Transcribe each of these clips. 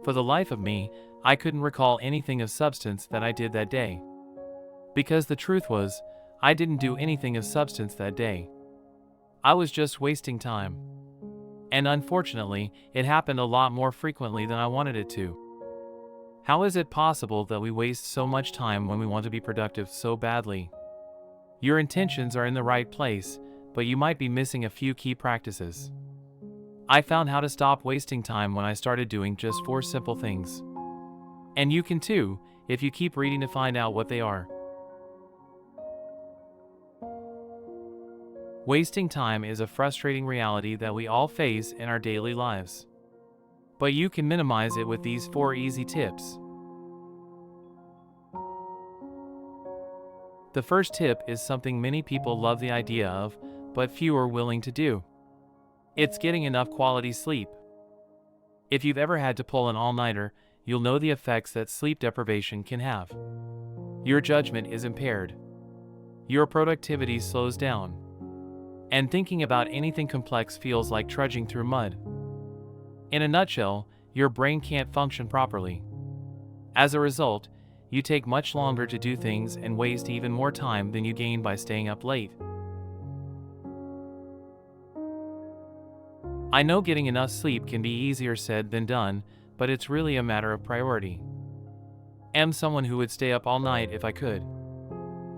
For the life of me, I couldn't recall anything of substance that I did that day. Because the truth was, I didn't do anything of substance that day. I was just wasting time. And unfortunately, it happened a lot more frequently than I wanted it to. How is it possible that we waste so much time when we want to be productive so badly? Your intentions are in the right place, but you might be missing a few key practices. I found how to stop wasting time when I started doing just 4 simple things. And you can too, if you keep reading to find out what they are. Wasting time is a frustrating reality that we all face in our daily lives. But you can minimize it with these 4 easy tips. The first tip is something many people love the idea of, but few are willing to do. It's getting enough quality sleep. If you've ever had to pull an all-nighter, you'll know the effects that sleep deprivation can have. Your judgment is impaired. Your productivity slows down. And thinking about anything complex feels like trudging through mud. In a nutshell, your brain can't function properly. As a result, you take much longer to do things and waste even more time than you gain by staying up late. I know getting enough sleep can be easier said than done, but it's really a matter of priority. I'm someone who would stay up all night if I could.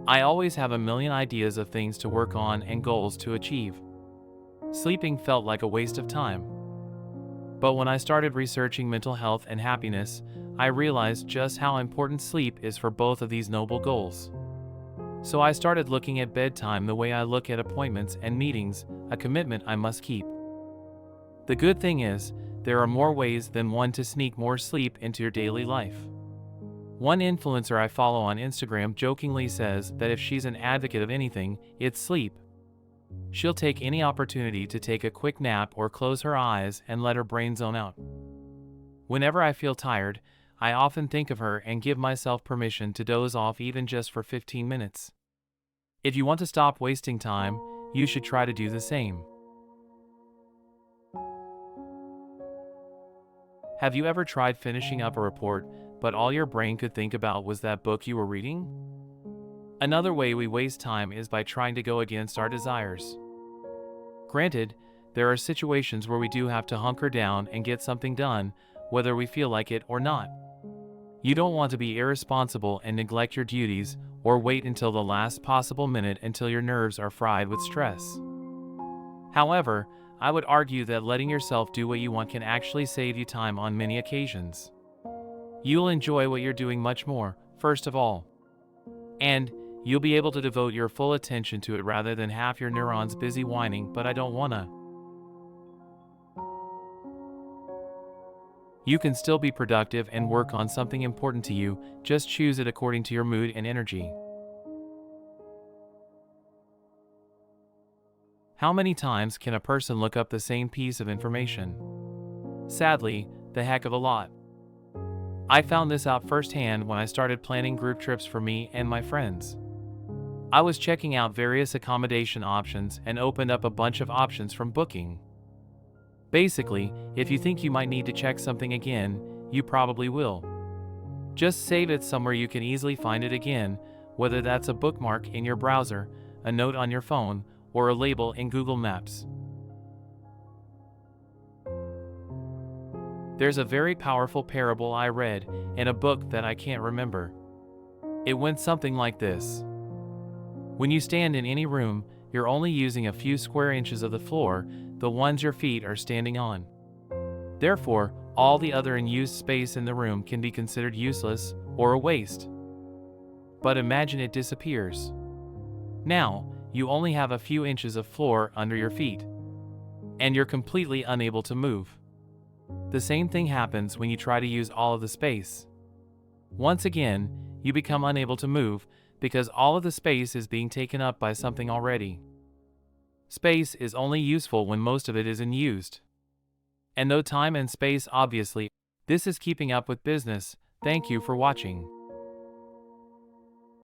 I always have a million ideas of things to work on and goals to achieve. Sleeping felt like a waste of time. But when I started researching mental health and happiness, I realized just how important sleep is for both of these noble goals. So I started looking at bedtime the way I look at appointments and meetings, a commitment I must keep. The good thing is, there are more ways than one to sneak more sleep into your daily life. One influencer I follow on Instagram jokingly says that if she's an advocate of anything, it's sleep. She'll take any opportunity to take a quick nap or close her eyes and let her brain zone out. Whenever I feel tired, I often think of her and give myself permission to doze off even just for 15 minutes. If you want to stop wasting time, you should try to do the same. Have you ever tried finishing up a report, but all your brain could think about was that book you were reading? Another way we waste time is by trying to go against our desires. Granted, there are situations where we do have to hunker down and get something done, whether we feel like it or not. You don't want to be irresponsible and neglect your duties, or wait until the last possible minute until your nerves are fried with stress. However, I would argue that letting yourself do what you want can actually save you time on many occasions. You'll enjoy what you're doing much more, first of all. And you'll be able to devote your full attention to it rather than half your neurons busy whining, "But I don't wanna." You can still be productive and work on something important to you, just choose it according to your mood and energy. How many times can a person look up the same piece of information? Sadly, the heck of a lot. I found this out firsthand when I started planning group trips for me and my friends. I was checking out various accommodation options and opened up a bunch of options from Booking. Basically, if you think you might need to check something again, you probably will. Just save it somewhere you can easily find it again, whether that's a bookmark in your browser, a note on your phone, or a label in Google Maps. There's a very powerful parable I read in a book that I can't remember. It went something like this. When you stand in any room, you're only using a few square inches of the floor, the ones your feet are standing on. Therefore, all the other unused space in the room can be considered useless or a waste. But imagine it disappears. Now, you only have a few inches of floor under your feet, and you're completely unable to move. The same thing happens when you try to use all of the space. Once again, you become unable to move because all of the space is being taken up by something already. Space is only useful when most of it is unused. And though time and space obviously, this is Keeping Up with Business. Thank you for watching.